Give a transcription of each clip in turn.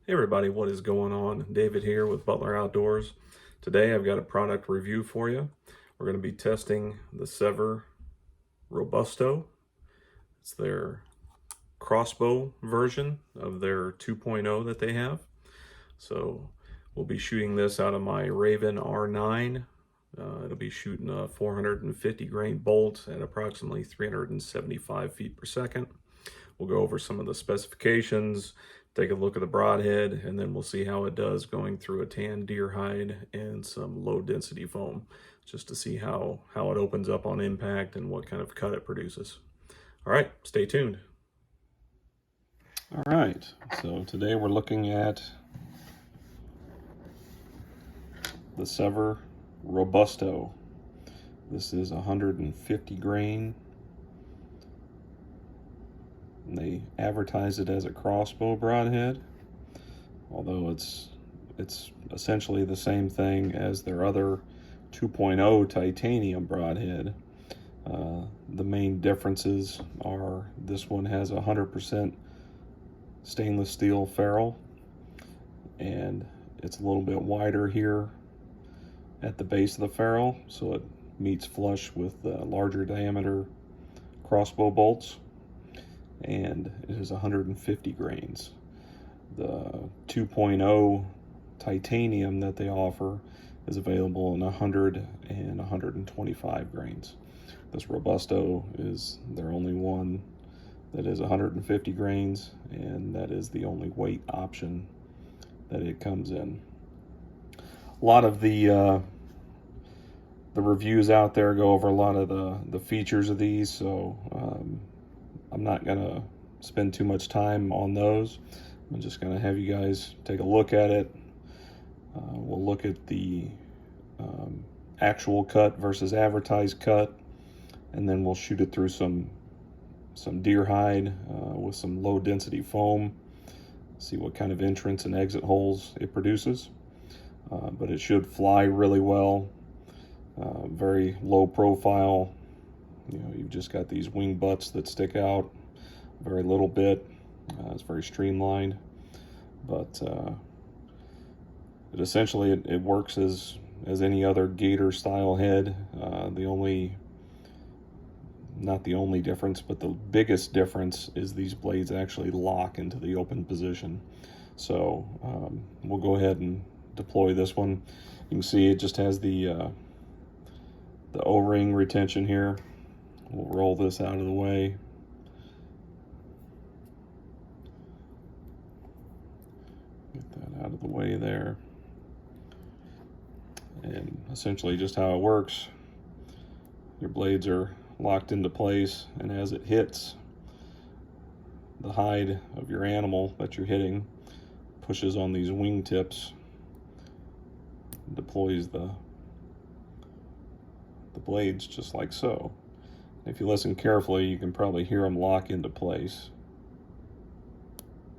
Hey everybody, what is going on? David here with Butler Outdoors. Today I've got a product review for you. We're going to be testing the Sevr Robusto. It's their crossbow version of their 2.0 that they have. So we'll be shooting this out of my Raven R9. It'll be shooting a 450 grain bolt at approximately 375 feet per second. We'll go over some of the specifications, take a look at the broadhead, and then we'll see how it does going through a tan deer hide and some low density foam, just to see how it opens up on impact and what kind of cut it produces. All right, stay tuned. All right, so today we're looking at the Sevr Robusto. This is 150 grain. And they advertise it as a crossbow broadhead, although it's essentially the same thing as their other 2.0 titanium broadhead. The main differences are this one has 100% stainless steel ferrule, and it's a little bit wider here at the base of the ferrule, so it meets flush with the larger diameter crossbow bolts, and it is 150 grains. The 2.0 titanium that they offer is available in 100 and 125 grains. This Robusto is their only one that is 150 grains, and that is the only weight option that it comes in. A lot of the reviews out there go over a lot of the features of these, so I'm not gonna spend too much time on those. I'm just gonna have you guys take a look at it. We'll look at the actual cut versus advertised cut, and then we'll shoot it through some deer hide with some low density foam, see what kind of entrance and exit holes it produces. But it should fly really well. Very low profile. You know, you've just got these wing butts that stick out very little bit. It's very streamlined, but it essentially it works as any other gator style head. Not the only difference, but the biggest difference is these blades actually lock into the open position. So we'll go ahead and deploy this one. You can see it just has the O-ring retention here. We'll roll this out of the way. Get that out of the way there. And essentially just how it works, your blades are locked into place, and as it hits the hide of your animal that you're hitting, pushes on these wing tips, deploys the blades just like so. If you listen carefully, you can probably hear them lock into place.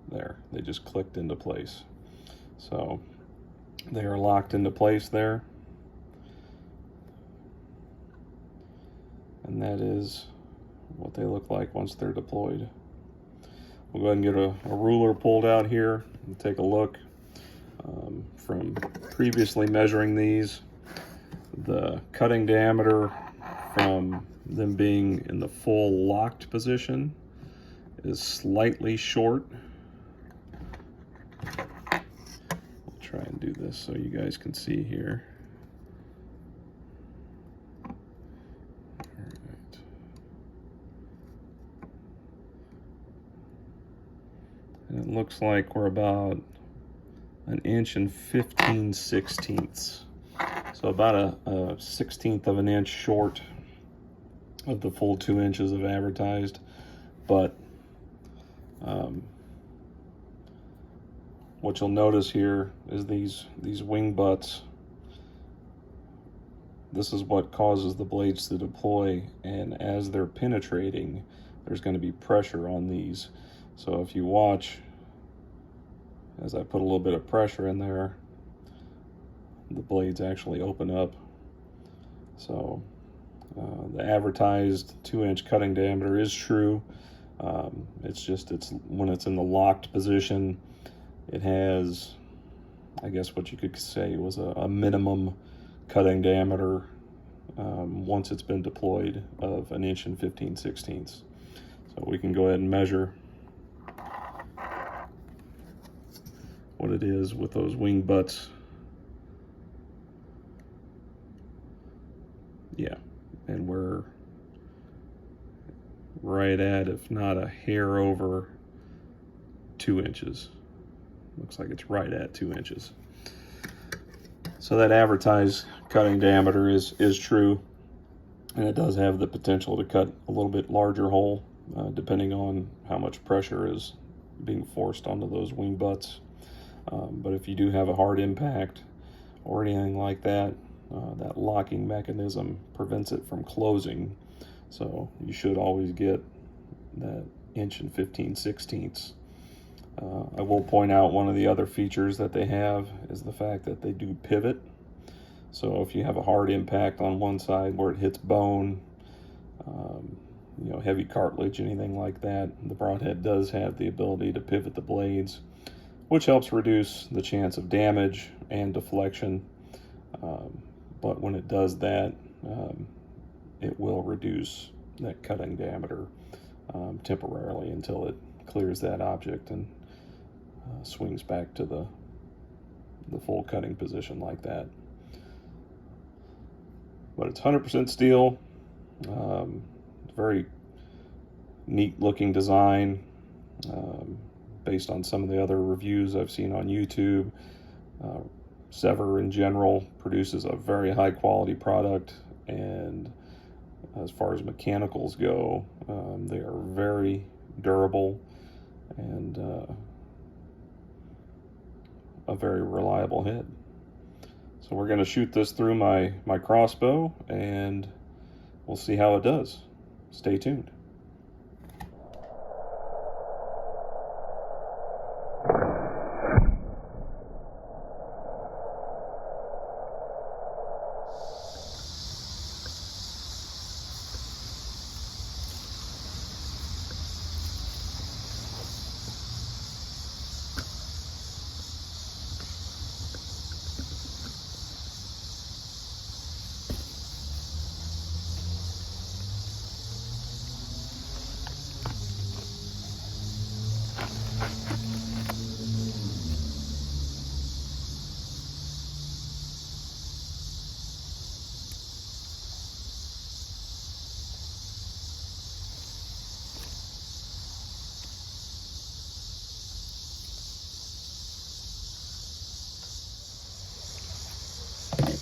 There, they just clicked into place. So they are locked into place there. And that is what they look like once they're deployed. We'll go ahead and get a ruler pulled out here and take a look. From previously measuring these, the cutting diameter from them being in the full locked position is slightly short. I'll try and do this so you guys can see here. And it looks like we're about 1 inch and 15/16. So about a 1/16 of an inch short of the full 2 inches of advertised. But what you'll notice here is these wing butts. This is what causes the blades to deploy, and as they're penetrating, there's going to be pressure on these. So if you watch, as I put a little bit of pressure in there, the blades actually open up. So the advertised 2-inch cutting diameter is true. It's when it's in the locked position, It has, I guess what you could say was a minimum cutting diameter once it's been deployed of 1 15/16 inches. So we can go ahead and measure what it is with those wing butts. Yeah, and we're right at, if not a hair over, 2 inches. Looks like it's right at 2 inches. So that advertised cutting diameter is true, and it does have the potential to cut a little bit larger hole, depending on how much pressure is being forced onto those wing butts. But if you do have a hard impact or anything like that, that locking mechanism prevents it from closing. So you should always get that 1 15/16 inches. I will point out one of the other features that they have is the fact that they do pivot. So if you have a hard impact on one side where it hits bone, heavy cartilage, anything like that, the Broadhead does have the ability to pivot the blades, which helps reduce the chance of damage and deflection. But when it does that, it will reduce that cutting diameter temporarily until it clears that object and swings back to the full cutting position like that. But it's 100% steel. Very neat looking design, based on some of the other reviews I've seen on YouTube. Sevr in general produces a very high quality product, and as far as mechanicals go, they are very durable and a very reliable head. So we're going to shoot this through my crossbow, and we'll see how it does. Stay tuned.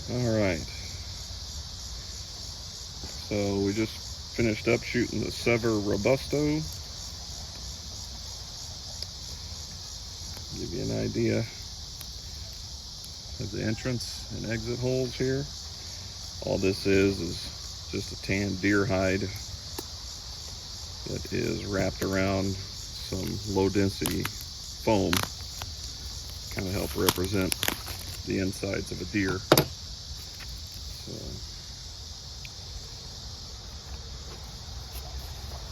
All right, so we just finished up shooting the Sevr Robusto. Give you an idea of the entrance and exit holes here. All this is just a tan deer hide that is wrapped around some low density foam, kind of help represent the insides of a deer.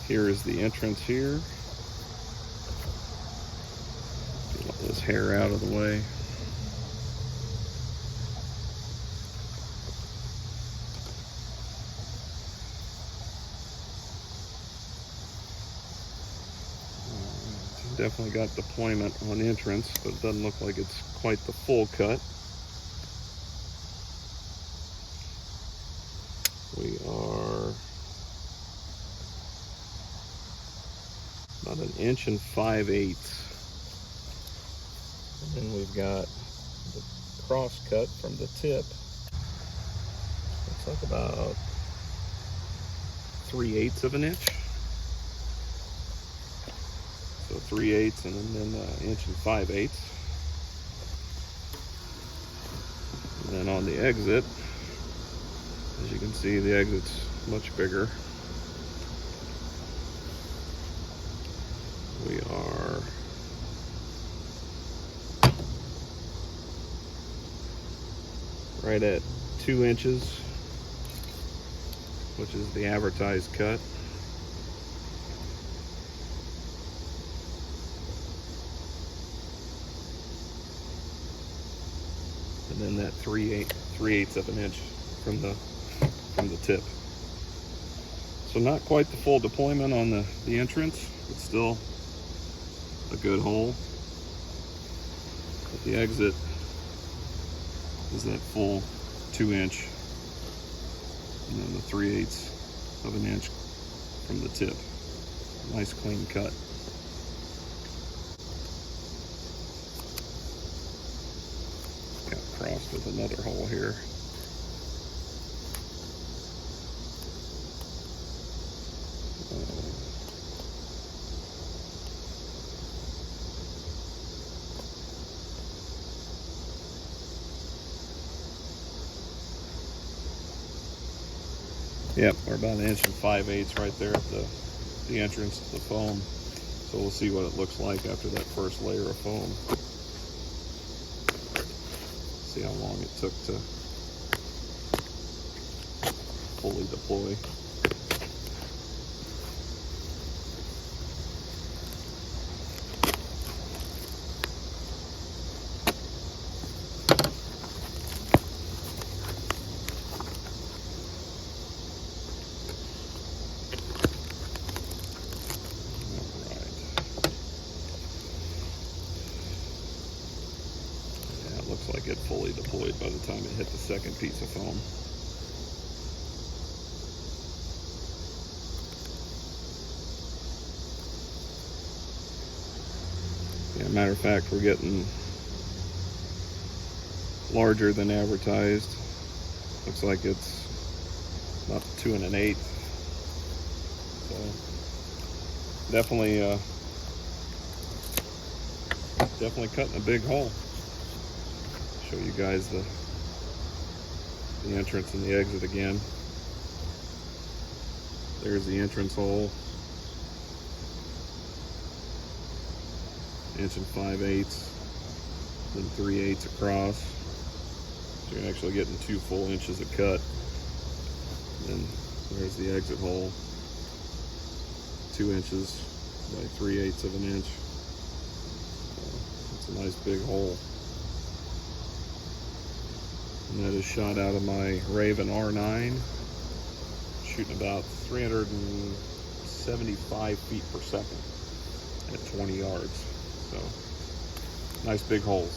Here is the entrance here. Get all this hair out of the way. Definitely got deployment on entrance, but it doesn't look like it's quite the full cut. We are about 1 5/8 inches. And then we've got the cross cut from the tip. Looks like about 3/8 of an inch. So 3/8 and then 1 5/8 inches. And then on the exit, as you can see, the exit's much bigger. We are right at 2 inches, which is the advertised cut. and then that 3/8 of an inch from the tip. So not quite the full deployment on the entrance, but still a good hole. But the exit is that full 2-inch, and then the 3/8 of an inch from the tip. Nice clean cut. Got crossed with another hole here. Yep, we're about 1 5/8 right there at the entrance to the foam. So we'll see what it looks like after that first layer of foam. See how long it took to fully deploy. Looks like it fully deployed by the time it hit the second piece of foam. Yeah, matter of fact, we're getting larger than advertised. Looks like it's about 2 1/8. So definitely cutting a big hole. Show you guys the entrance and the exit again. There's the entrance hole, 1 5/8, then 3/8 across. So you're actually getting 2 full inches of cut. And there's the exit hole, 2 inches by 3/8 of an inch. It's a nice big hole. And that is shot out of my Raven R9, shooting about 375 feet per second at 20 yards. So nice big holes.